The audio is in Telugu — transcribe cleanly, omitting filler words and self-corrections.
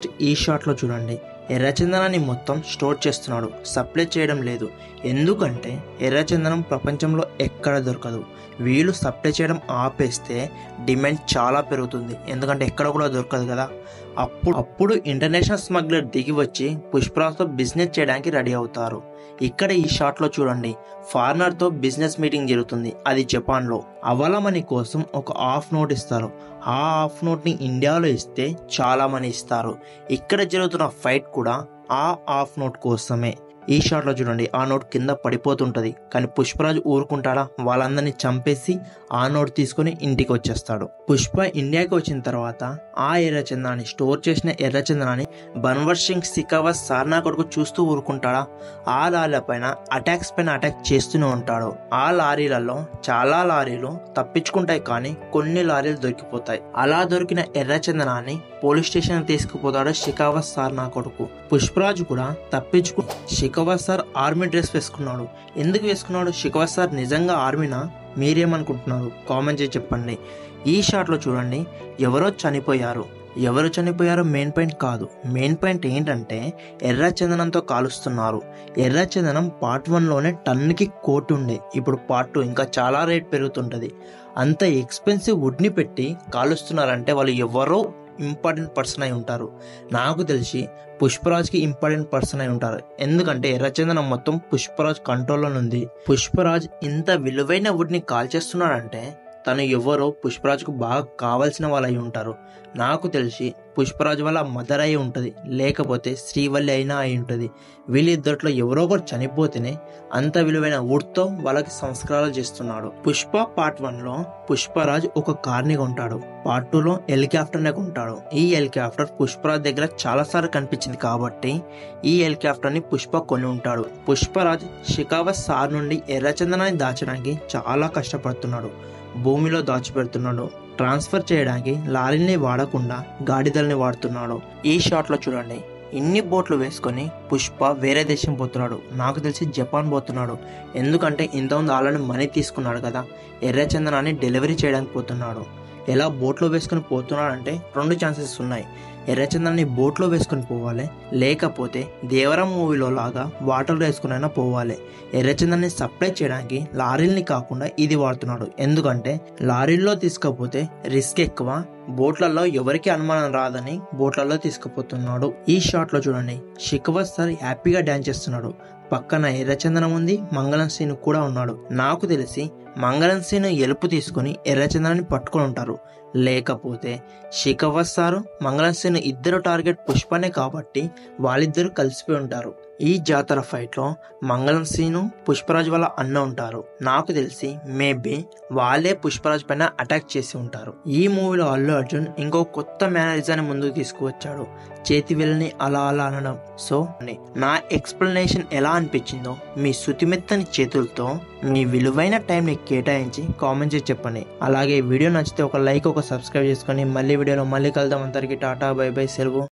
ఈ షాట్లో చూడండి, ఎర్రచందనాన్ని మొత్తం స్టోర్ చేస్తున్నాడు, సప్లై చేయడం లేదు. ఎందుకంటే ఎర్రచందనం ప్రపంచంలో ఎక్కడ దొరకదు. వీళ్ళు సప్లై చేయడం ఆపేస్తే డిమాండ్ చాలా పెరుగుతుంది, ఎందుకంటే ఎక్కడ కూడా దొరకదు కదా. అప్పుడు ఇంటర్నేషనల్ స్మగ్లర్ దిగి వచ్చి పుష్పరాజ్తో బిజినెస్ చేయడానికి రెడీ అవుతారు. ఇక్కడ ఈ షాట్లో చూడండి, ఫారినర్తో బిజినెస్ మీటింగ్ జరుగుతుంది, అది జపాన్లో. అవల మనీ కోసం ఒక హాఫ్ నోట్ ఇస్తారు. ఆ హాఫ్ నోట్ని ఇండియాలో ఇస్తే చాలా మనీ ఇస్తారు. ఇక్కడ జరుగుతున్న ఫైట్ కూడా ఆ హాఫ్ నోట్ కోసమే. ఈ షాట్లో చూడండి, ఆ నోట్ కింద పడిపోతుంటది, కానీ పుష్పరాజ్ ఊరుకుంటాడా? వాళ్ళందరినీ చంపేసి ఆ నోట్ తీసుకుని ఇంటికి వచ్చేస్తాడు. పుష్ప ఇండియాకి వచ్చిన తర్వాత ఆ ఎర్రచందనాన్ని, స్టోర్ చేసిన ఎర్రచందనాన్ని బన్వర్ సింగ్ సికావత్ సార్నా కొడుకు చూస్తూ ఊరుకుంటాడా? ఆ లారీల పైన అటాక్ చేస్తూనే ఉంటాడు. ఆ లారీలలో చాలా లారీలు తప్పించుకుంటాయి, కానీ కొన్ని లారీలు దొరికిపోతాయి. అలా దొరికిన ఎర్రచందనాన్ని పోలీస్ స్టేషన్ తీసుకుపోతాడు షికావత్ సార్ నా కొడుకు. పుష్పరాజు కూడా తప్పించుకు షికావత్ సార్ ఆర్మీ డ్రెస్ వేసుకున్నాడు. ఎందుకు వేసుకున్నాడు? షికావత్ సార్ నిజంగా ఆర్మీనా? మీరేమనుకుంటున్నారు? కామెంట్ చేసి చెప్పండి. ఈ షాట్లో చూడండి, ఎవరో చనిపోయారు. ఎవరు చనిపోయారో మెయిన్ పాయింట్ కాదు. మెయిన్ పాయింట్ ఏంటంటే ఎర్రచందనంతో కాలుస్తున్నారు. ఎర్రచందనం పార్ట్ 1లోనే టన్నుకి కోటి ఉండే, ఇప్పుడు పార్ట్ 2 ఇంకా చాలా రేట్ పెరుగుతుంటుంది. అంత ఎక్స్పెన్సివ్ వుడ్ని పెట్టి కాలుస్తున్నారంటే వాళ్ళు ఎవరో ఇంపార్టెంట్ పర్సన్ అయి ఉంటారు. నాకు తెలిసి పుష్పరాజ్కి ఇంపార్టెంట్ పర్సన్ అయి ఉంటారు, ఎందుకంటే ఎర్రచందనం మొత్తం పుష్పరాజ్ కంట్రోల్లో ఉంది. పుష్పరాజ్ ఇంత విలువైన వుడ్ని కాల్చేస్తున్నాడంటే తను ఎవరో పుష్పరాజ్కు బాగా కావాల్సిన వాళ్ళు అయి ఉంటారు. నాకు తెలిసి పుష్పరాజ్ వాళ్ళ మదర్ అయి ఉంటుంది, లేకపోతే శ్రీవల్లి అయినా అయి ఉంటుంది. వీళ్ళిద్దరిలో ఎవరో ఒకరు చనిపోతేనే అంత విలువైన వుడ్తో వాళ్ళకి సంస్కారాలు చేస్తున్నాడు. పుష్ప పార్ట్ 1లో పుష్పరాజ్ ఒక కార్ని కొంటాడు, పార్ట్ 2లో హెలికాప్టర్నే కొంటాడు. ఈ హెలికాప్టర్ పుష్పరాజ్ దగ్గర చాలా సార్లు కనిపించింది కాబట్టి ఈ హెలికాప్టర్ని పుష్ప కొని ఉంటాడు. పుష్పరాజ్ షికావత్ సార్ నుండి ఎర్రచందనాన్ని దాచడానికి చాలా కష్టపడుతున్నాడు. భూమిలో దాచిపెడుతున్నాడు. ట్రాన్స్ఫర్ చేయడానికి లారీని వాడకుండా గాడిదల్ని వాడుతున్నాడు. ఈ షాట్లో చూడండి, ఇన్ని బోట్లు వేసుకొని పుష్ప వేరే దేశం పోతున్నాడు. నాకు తెలిసి జపాన్ పోతున్నాడు, ఎందుకంటే ఇంతకుముందు ఆల్రెడీ మనీ తీసుకున్నాడు కదా. ఎర్రచందనాన్ని డెలివరీ చేయడానికి పోతున్నాడు. ఎలా బోట్లో వేసుకొని పోతున్నాడంటే 2 ఛాన్సెస్ ఉన్నాయి. ఎర్రచందనాన్ని బోట్లో వేసుకొని పోవాలి, లేకపోతే దేవరం మూవీలో లాగా వాటర్లో వేసుకునైనా పోవాలి. ఎర్రచందనాన్ని సప్లై చేయడానికి లారీల్ని కాకుండా ఇది వాడుతున్నాడు, ఎందుకంటే లారీల్లో తీసుకపోతే రిస్క్ ఎక్కువ, బోట్లలో ఎవరికి అనుమానం రాదని బోట్లలో తీసుకుపోతున్నాడు. ఈ షాట్లో చూడండి, షికావత్ సార్ హ్యాపీగా డాన్స్ చేస్తున్నాడు. పక్కన ఎర్రచందనం ఉంది, మంగళం సీను కూడా ఉన్నాడు. నాకు తెలిసి మంగళం సీను ఎలుపు తీసుకుని ఎర్రచందనాన్ని పట్టుకొని ఉంటారు, లేకపోతే షికావత్ సారు మంగళం సీను ఇద్దరు టార్గెట్ పుష్పనే కాబట్టి వాళ్ళిద్దరు కలిసిపోయి ఉంటారు. ఈ జాతర ఫైట్లో మంగళం సీను పుష్పరాజ్ వాళ్ళ అన్న ఉంటారు. నాకు తెలిసి మేబీ వాళ్ళే పుష్పరాజ్ పైన అటాక్ చేసి ఉంటారు. ఈ మూవీలో అల్లు అర్జున్ ఇంకో కొత్త మేనరిజాన్ని ముందుకు తీసుకువచ్చాడు, చేతి వేళ్ళని అలా అలా అనడం. సో నా ఎక్స్ప్లెనేషన్ ఎలా అనిపించిందో మీ శుతిమెత్తని చేతులతో మీ విలువైన టైంని కేటాయించి కామెంట్ చేసి చెప్పండి. అలాగే వీడియో నచ్చితే ఒక లైక్, ఒక సబ్స్క్రైబ్ చేసుకొని మళ్ళీ వీడియోలో మళ్ళీ కలుద్దాం. అందరికీ టాటా, బై బై, సెలవు.